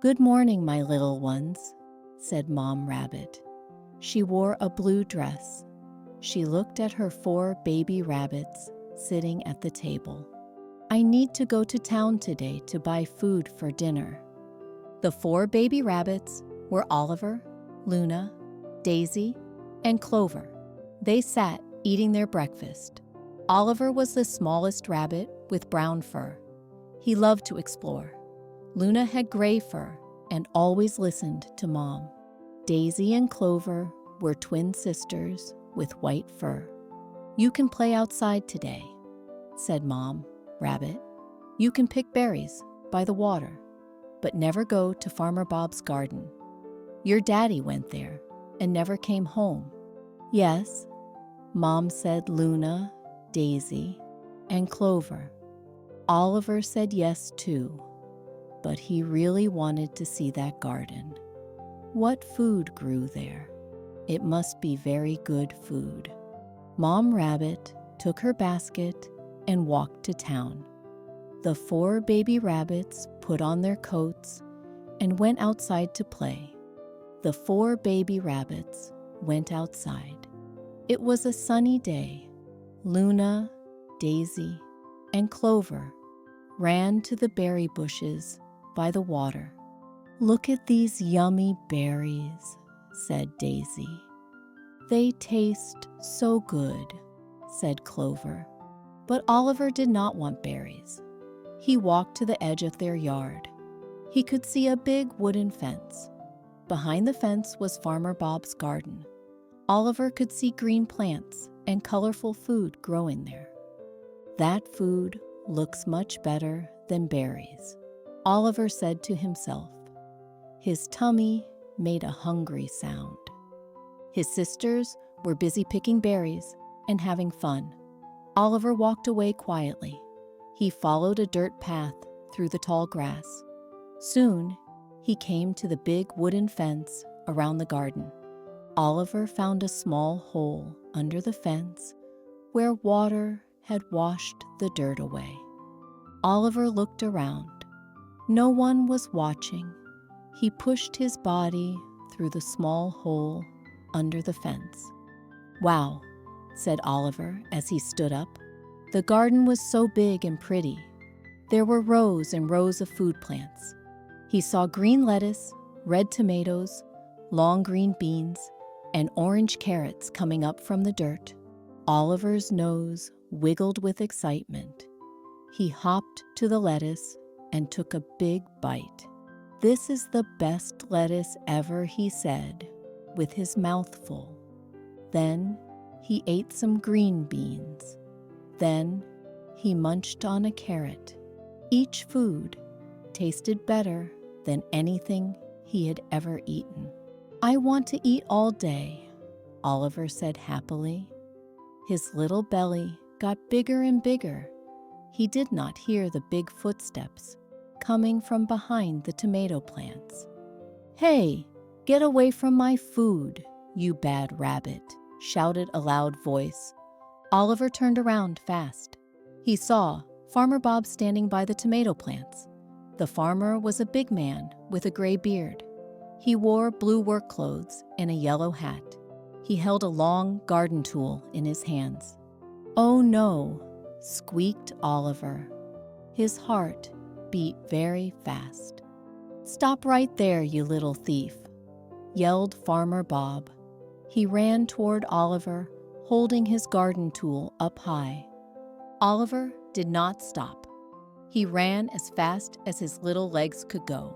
"Good morning, my little ones," said Mom Rabbit. She wore a blue dress. She looked at her 4 baby rabbits sitting at the table. "I need to go to town today to buy food for dinner." The 4 baby rabbits were Oliver, Luna, Daisy, and Clover. They sat eating their breakfast. Oliver was the smallest rabbit with brown fur. He loved to explore. Luna had gray fur and always listened to Mom. Daisy and Clover were twin sisters with white fur. "You can play outside today," said Mom Rabbit. "You can pick berries by the water, but never go to Farmer Bob's garden. Your daddy went there and never came home." "Yes," Mom said Luna, Daisy, and Clover. Oliver said yes too, but he really wanted to see that garden. What food grew there? It must be very good food. Mom Rabbit took her basket and walked to town. The 4 baby rabbits put on their coats and went outside to play. The 4 baby rabbits went outside. It was a sunny day. Luna, Daisy, and Clover ran to the berry bushes by the water. "Look at these yummy berries," said Daisy. "They taste so good," said Clover. But Oliver did not want berries. He walked to the edge of their yard. He could see a big wooden fence. Behind the fence was Farmer Bob's garden. Oliver could see green plants and colorful food growing there. "That food looks much better than berries," Oliver said to himself. His tummy made a hungry sound. His sisters were busy picking berries and having fun. Oliver walked away quietly. He followed a dirt path through the tall grass. Soon, he came to the big wooden fence around the garden. Oliver found a small hole under the fence where water had washed the dirt away. Oliver looked around. No one was watching. He pushed his body through the small hole under the fence. "Wow," said Oliver as he stood up. The garden was so big and pretty. There were rows and rows of food plants. He saw green lettuce, red tomatoes, long green beans, and orange carrots coming up from the dirt. Oliver's nose wiggled with excitement. He hopped to the lettuce and took a big bite. "This is the best lettuce ever," he said, with his mouth full. Then he ate some green beans. Then he munched on a carrot. Each food tasted better than anything he had ever eaten. "I want to eat all day," Oliver said happily. His little belly got bigger and bigger. He did not hear the big footsteps coming from behind the tomato plants. "Hey, get away from my food, you bad rabbit," shouted a loud voice. Oliver turned around fast. He saw Farmer Bob standing by the tomato plants. The farmer was a big man with a gray beard. He wore blue work clothes and a yellow hat. He held a long garden tool in his hands. "Oh no," squeaked Oliver. His heart beat very fast. "Stop right there, you little thief," yelled Farmer Bob. He ran toward Oliver, holding his garden tool up high. Oliver did not stop. He ran as fast as his little legs could go.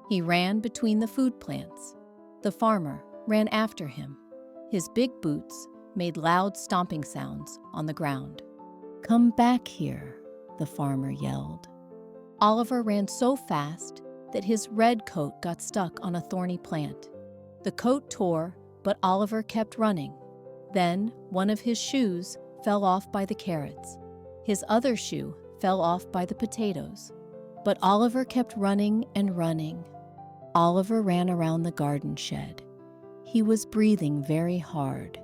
He ran between the food plants. The farmer ran after him. His big boots made loud stomping sounds on the ground. "Come back here," the farmer yelled. Oliver ran so fast that his red coat got stuck on a thorny plant. The coat tore, but Oliver kept running. Then one of his shoes fell off by the carrots. His other shoe fell off by the potatoes. But Oliver kept running and running. Oliver ran around the garden shed. He was breathing very hard.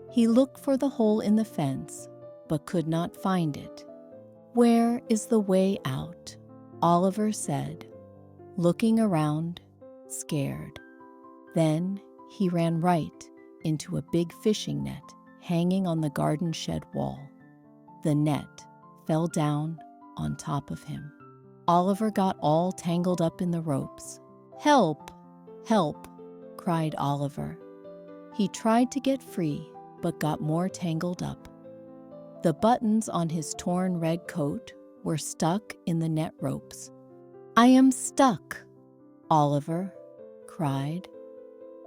He looked for the hole in the fence, but could not find it. "Where is the way out?" Oliver said. looking around, scared. Then he ran right into a big fishing net hanging on the garden shed wall. The net fell down on top of him. Oliver got all tangled up in the ropes. "Help! Help!" cried Oliver. He tried to get free, but got more tangled up. The buttons on his torn red coat were stuck in the net ropes. "I am stuck," Oliver cried.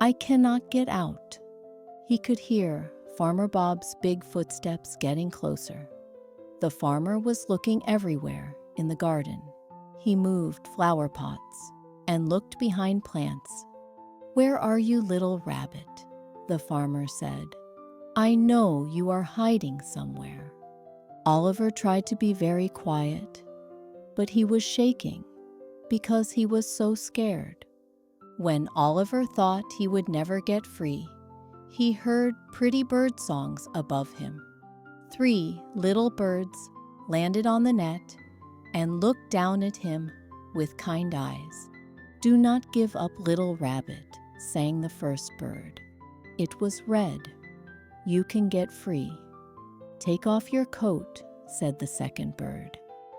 "I cannot get out." He could hear Farmer Bob's big footsteps getting closer. The farmer was looking everywhere in the garden. He moved flower pots and looked behind plants. "Where are you, little rabbit?" the farmer said. "I know you are hiding somewhere." Oliver tried to be very quiet, but he was shaking because he was so scared. When Oliver thought he would never get free, he heard pretty bird songs above him. 3 little birds landed on the net and looked down at him with kind eyes. "Do not give up, little rabbit," sang the first bird. "It was red. You can get free." "Take off your coat," said the second bird.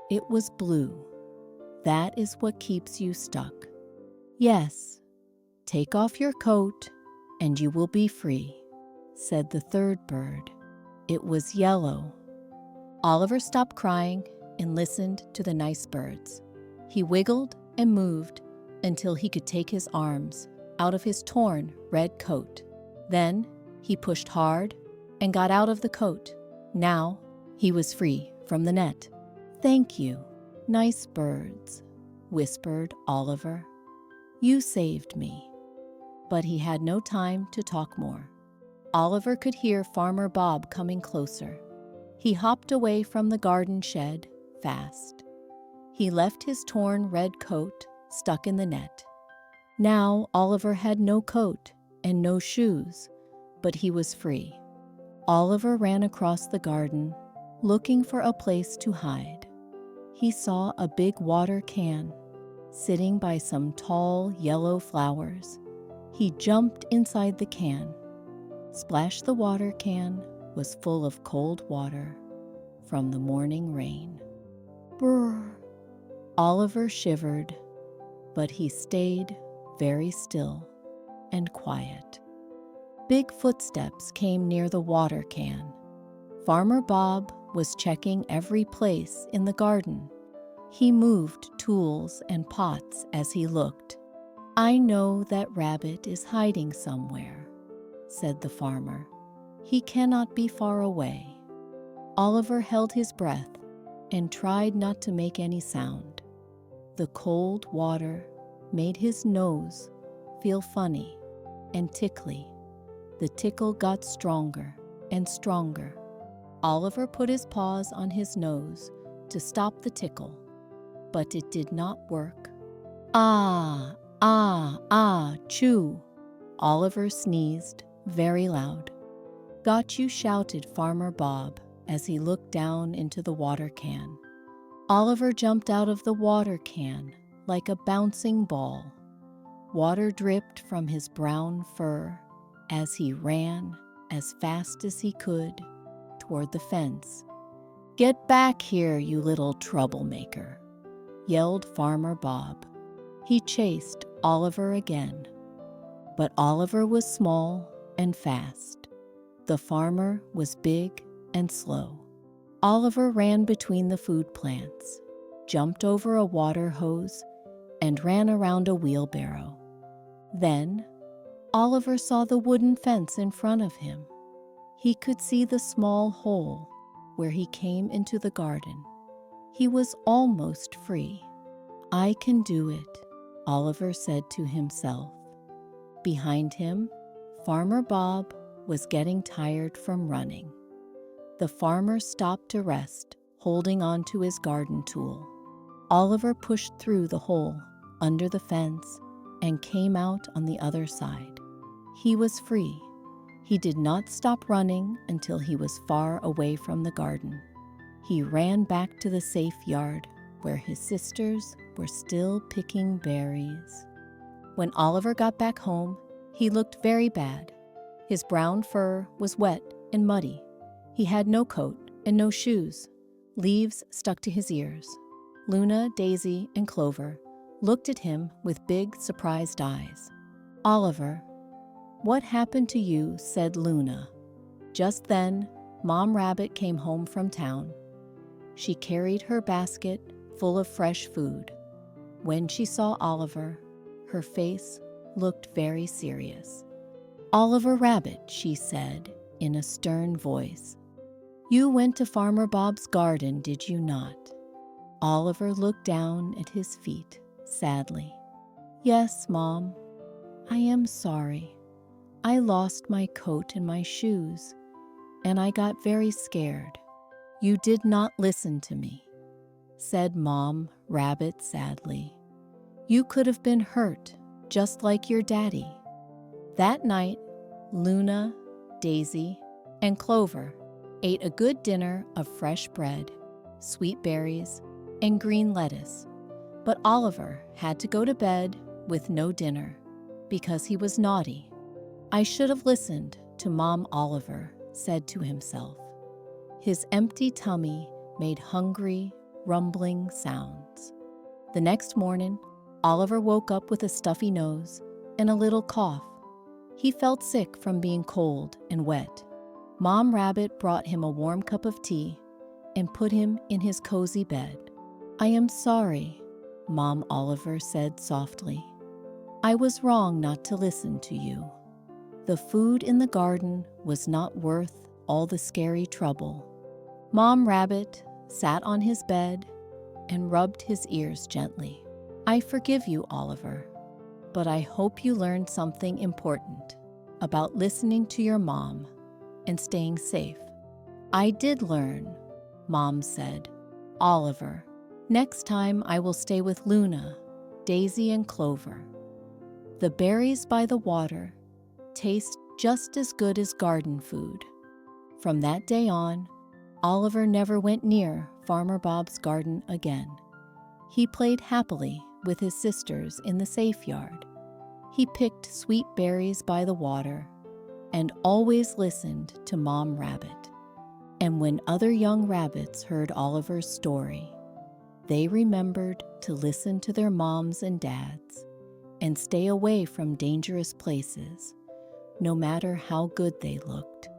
"It was blue. That is what keeps you stuck." "Yes, take off your coat and you will be free," said the third bird. "It was yellow." Oliver stopped crying and listened to the nice birds. He wiggled and moved until he could take his arms out of his torn red coat. Then he pushed hard and got out of the coat. Now he was free from the net. "Thank you, nice birds," whispered Oliver. "You saved me." But he had no time to talk more. Oliver could hear Farmer Bob coming closer. He hopped away from the garden shed fast. He left his torn red coat stuck in the net. Now Oliver had no coat and no shoes, but he was free. Oliver ran across the garden, looking for a place to hide. He saw a big water can sitting by some tall yellow flowers. He jumped inside the can. Splash the water can was full of cold water from the morning rain. Brr! Oliver shivered, but he stayed very still and quiet. Big footsteps came near the water can. Farmer Bob was checking every place in the garden. He moved tools and pots as he looked. "I know that rabbit is hiding somewhere," said the farmer. "He cannot be far away." Oliver held his breath and tried not to make any sound. The cold water made his nose feel funny and tickly. The tickle got stronger and stronger. Oliver put his paws on his nose to stop the tickle, but it did not work. "Ah, ah, ah, chew!" Oliver sneezed very loud. "Got you," shouted Farmer Bob as he looked down into the water can. Oliver jumped out of the water can like a bouncing ball. Water dripped from his brown fur as he ran as fast as he could toward the fence. "Get back here, you little troublemaker," yelled Farmer Bob. He chased Oliver again, but Oliver was small and fast. The farmer was big and slow. Oliver ran between the food plants, jumped over a water hose, and ran around a wheelbarrow. Then Oliver saw the wooden fence in front of him. He could see the small hole where he came into the garden. He was almost free. "I can do it," Oliver said to himself. Behind him, Farmer Bob was getting tired from running. The farmer stopped to rest, holding on to his garden tool. Oliver pushed through the hole under the fence and came out on the other side. He was free. He did not stop running until he was far away from the garden. He ran back to the safe yard where his sisters were still picking berries. When Oliver got back home, he looked very bad. His brown fur was wet and muddy. He had no coat and no shoes. Leaves stuck to his ears. Luna, Daisy, and Clover looked at him with big, surprised eyes. "Oliver, what happened to you?" said Luna. Just then, Mom Rabbit came home from town. She carried her basket full of fresh food. When she saw Oliver, her face looked very serious. "Oliver Rabbit," she said in a stern voice, "you went to Farmer Bob's garden, did you not?" Oliver looked down at his feet sadly. "Yes, Mom, I am sorry. I lost my coat and my shoes, and I got very scared. You did not listen to me," said Mom Rabbit sadly. "You could have been hurt, just like your daddy." That night, Luna, Daisy, and Clover ate a good dinner of fresh bread, sweet berries, and green lettuce. But Oliver had to go to bed with no dinner because he was naughty. "I should have listened to Mom," Oliver said to himself. His empty tummy made hungry, rumbling sounds. The next morning, Oliver woke up with a stuffy nose and a little cough. He felt sick from being cold and wet. Mom Rabbit brought him a warm cup of tea and put him in his cozy bed. "I am sorry," Mom Oliver said softly. "I was wrong not to listen to you. The food in the garden was not worth all the scary trouble." Mom Rabbit sat on his bed and rubbed his ears gently. "I forgive you, Oliver, but I hope you learned something important about listening to your mom and staying safe." "I did learn," Mom said. "Oliver, next time I will stay with Luna, Daisy, and Clover. The berries by the water taste just as good as garden food." From that day on, Oliver never went near Farmer Bob's garden again. He played happily with his sisters in the safe yard. He picked sweet berries by the water and always listened to Mom Rabbit. And when other young rabbits heard Oliver's story, they remembered to listen to their moms and dads and stay away from dangerous places, no matter how good they looked.